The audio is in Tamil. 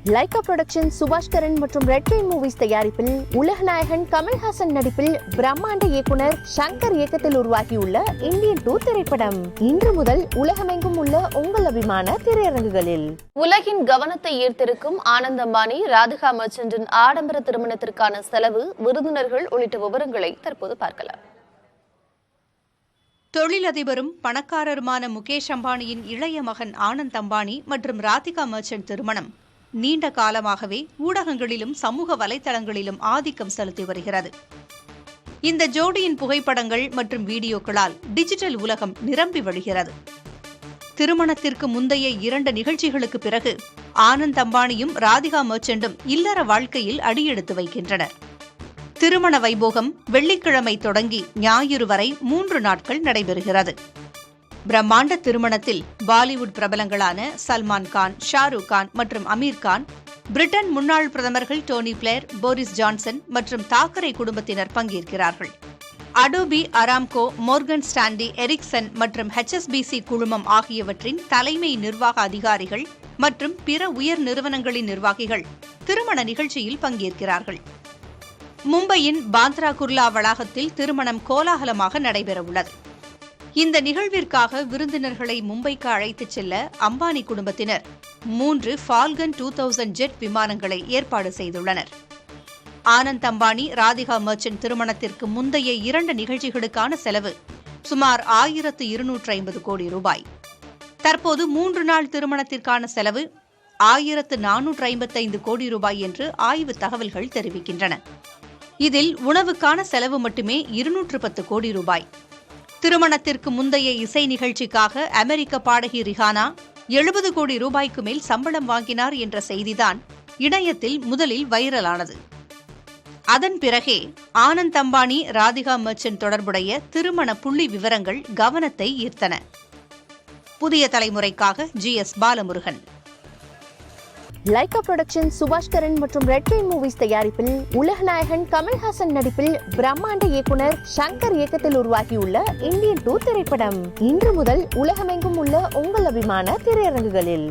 லைகா புரொடக்ஷன் சுபாஷ்கரன் மற்றும் ரெட் ரெயின் மூவிஸ் தயாரிப்பில் உலகநாயகன் கமல்ஹாசன் நடிப்பில் பிரம்மாண்ட இயக்குனர் சங்கர் இயக்கத்தில் உருவாகியுள்ள இந்தியன் 2 திரைப்படம் இன்று முதல் உலகமெங்கும் உள்ள உங்கள் அபிமான திரையரங்குகளில். உலகின் கவனத்தை ஈர்த்திருக்கும் ஆனந்த் அம்பானி ராதிகா மர்ச்சன்டின் ஆடம்பர திருமணத்திற்கான செலவு, விருந்தினர்கள் உள்ளிட்ட விவரங்களை தற்போது பார்க்கலாம். தொழிலதிபரும் பணக்காரருமான முகேஷ் அம்பானியின் இளைய மகன் ஆனந்த் அம்பானி மற்றும் ராதிகா மர்ச்சன்ட் திருமணம் நீண்ட காலமாகவே ஊடகங்களிலும் சமூக வலைதளங்களிலும் ஆதிக்கம் செலுத்தி வருகிறது. இந்த ஜோடியின் புகைப்படங்கள் மற்றும் வீடியோக்களால் டிஜிட்டல் உலகம் நிரம்பி வழிகிறது. திருமணத்திற்கு முந்தைய 2 நிகழ்ச்சிகளுக்கு பிறகு ஆனந்த் அம்பானியும் ராதிகா மர்ச்சன்டும் இல்லற வாழ்க்கையில் அடியெடுத்து வைக்கின்றனர். திருமண வைபோகம் வெள்ளிக்கிழமை தொடங்கி ஞாயிறு வரை 3 நாட்கள் நடைபெறுகிறது. பிரம்மாண்ட திருமணத்தில் பாலிவுட் பிரபலங்களான சல்மான் கான், ஷாருக் கான் மற்றும் அமீர் கான், பிரிட்டன் முன்னாள் பிரதமர்கள் டோனி பிளேர், போரிஸ் ஜான்சன் மற்றும் தாக்கரே குடும்பத்தினர் பங்கேற்கிறார்கள். Adobe, Aramco, Morgan Stanley, Ericsson மற்றும் HSBC குழுமம் ஆகியவற்றின் தலைமை நிர்வாக அதிகாரிகள் மற்றும் பிற உயர் நிறுவனங்களின் நிர்வாகிகள் திருமண நிகழ்ச்சியில் பங்கேற்கிறார்கள். மும்பையின் பாந்த்ரா குர்லா வளாகத்தில் திருமணம் கோலாகலமாக நடைபெறவுள்ளது. இந்த நிகழ்விற்காக விருந்தினர்களை மும்பைக்கு அழைத்துச் செல்ல அம்பானி குடும்பத்தினர் 3 ஃபால்கன் 2000 ஜெட் விமானங்களை ஏற்பாடு செய்துள்ளனர். ஆனந்த் அம்பானி ராதிகா மர்ச்சன்ட் திருமணத்திற்கு முந்தைய 2 நிகழ்ச்சிகளுக்கான செலவு சுமார் 1250 கோடி ரூபாய். தற்போது 3 நாள் திருமணத்திற்கான செலவு 1455 கோடி ரூபாய் என்று ஆய்வு தகவல்கள் தெரிவிக்கின்றன. இதில் உணவுக்கான செலவு மட்டுமே 210 கோடி ரூபாய். திருமணத்திற்கு முந்தைய இசை நிகழ்ச்சிக்காக அமெரிக்க பாடகி ரிஹானா 70 கோடி ரூபாய்க்கு மேல் சம்பளம் வாங்கினார் என்ற செய்திதான் இணையத்தில் முதலில் வைரலானது. அதன் பிறகே ஆனந்த் அம்பானி ராதிகா மர்ச்சன்ட் தொடர்புடைய திருமண புள்ளி விவரங்கள் கவனத்தை ஈர்த்தன. புதிய தலைமுறைக்காக GS Balamurugan. Lyca production Subaskaran மற்றும் ரெட் ரெயின் மூவிஸ் தயாரிப்பில் உலகநாயகன் கமல்ஹாசன் நடிப்பில் பிரம்மாண்ட இயக்குனர் சங்கர் இயக்கத்தில் உருவாகியுள்ள இந்தியன் 2 திரைப்படம் இன்று முதல் உலகமெங்கும் உள்ள உங்கள் அபிமான திரையரங்குகளில்.